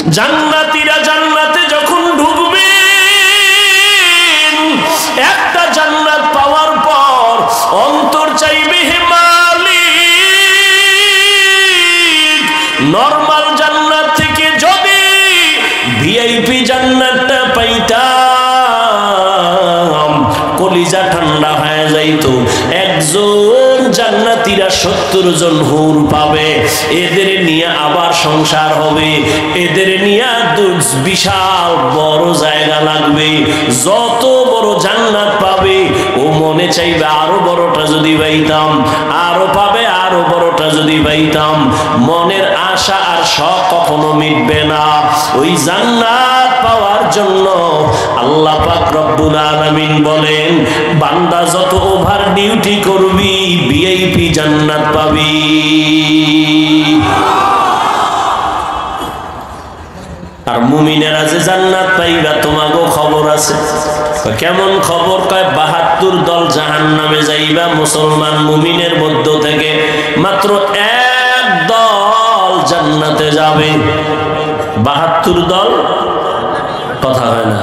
জান্নাতীরা জান্নাতে যখন ঢুকবে, একটা জান্নাত পাওয়ার পর অন্তর চাইবে, হে মালিক, নরমাল জান্নাত থেকে যদি ভিআইপি জান্নাতটা পাইতাম কলিজা ঠান্ডা হয়ে যাইতো। একজন জান্নাতীরা 70 জন হুর পাবে, এদের নিয়ে আবার সংসার হবে, এদের নিয়ে বিশাল বড় জায়গা লাগবে। যত বড় জান্নাত পাবে ও মনে চাইবে আরো বড়টা যদি পাইতাম, আরো পাবে আরো বড়টা যদি পাইতাম। মনের আশা আর শখ কখনো মিটবে না। ওই জান্নাত পাওয়ার জন্য আল্লাহ পাক রব্বুল আলামিন বলেন, বান্দা যত ওভার ডিউটি করবি ভিআইপি জান্নাত পাবি। আর মুমিনেরা যে জান্নাত পাইবা তোমাগো খবর আছে। কেমন খবর? কয় 72 দল জাহান্নামে যাইবা, মুসলমান মুমিনের মধ্য থেকে মাত্র এক দল জান্নাতে যাবে। 72 দল কথা হয় না,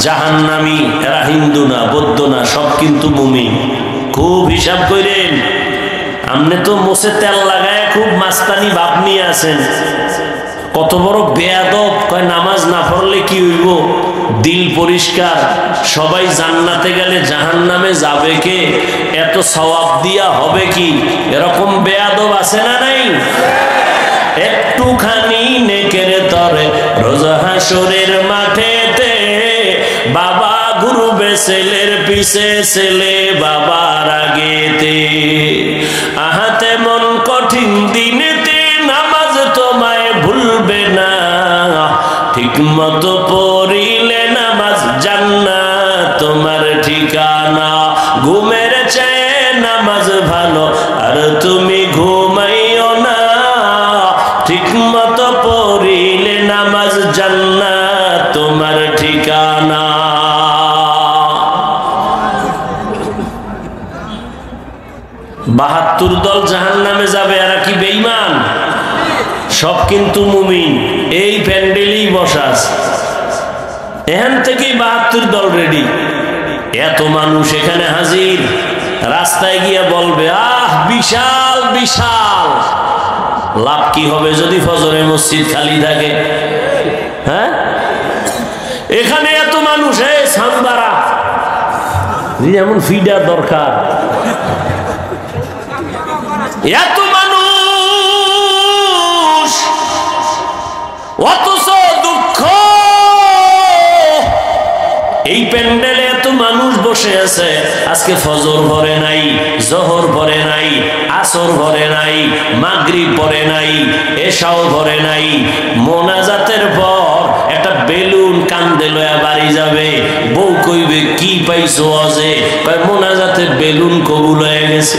জাহান্নামী। এরা হিন্দু না, বৌদ্ধ না, সব কিন্তু মুমিন। খুব হিসাব করেন। আপনি তো মোছে তেল লাগায় খুব মাস্তানি ভাব নিয়ে আছেন। কত বড় বেয়াদব! কয় নামাজ না পড়লে কি হইব? দিল পরিষ্কার। সবাই জান্নাতে গেলে জাহান্নামে যাবে কে? এত সওয়াব দিয়া হবে কি? এরকম বেয়াদব আছে না নাই? একটুখানি নেকের তরে রোজ হাসরের মাঠেতে বাবা ঘুরবে ছেলের পিছে, ছেলে বাবার আগেতে। আহাতে মন কঠিন দিনেতে নামাজ তোমায় ভুলবে না, ঠিক মতো পড়িলে নামাজ জান্নাত তোমার ঠিকানা। ঘুমের চেয়ে নামাজ ভালো আর তুমি ঘুমাইও না, ঠিক মতো পড়িলে নামাজ জান্নাত তোমার ঠিকানা। 72 দল জাহান্নামে যাবে। এরা কি বেঈমান? সব কিন্তু মুমিন। এই প্যান্ডেলেই বসা আছে, এখান থেকেই 72 দল রেডি। এত মানুষ এখানে হাজির। রাস্তায় গিয়ে বলবে, আহ বিশাল বিশাল। লাভ কি হবে যদি ফজরে মসজিদ খালি থাকে? হ্যাঁ, এখানে এত মানুষ, সাম্বারা যেমন ফিডার দরকার। এত মানুষ, অথচ দুঃখ। এই প্যান্ডেলে এত মানুষ বসে আছে, আজকে ফজর ভরে নাই, জোহর ভরে নাই, আসর ভরে নাই, মাগরিব ভরে নাই, এশাও ভরে নাই। মোনাজাতের পর একটা বেলুন কান্দে লয়া বাড়ি যাবে, বউ কইবে কি পাইছো? আজে মোনাজাতে বেলুন কবুল হয়ে গেছে।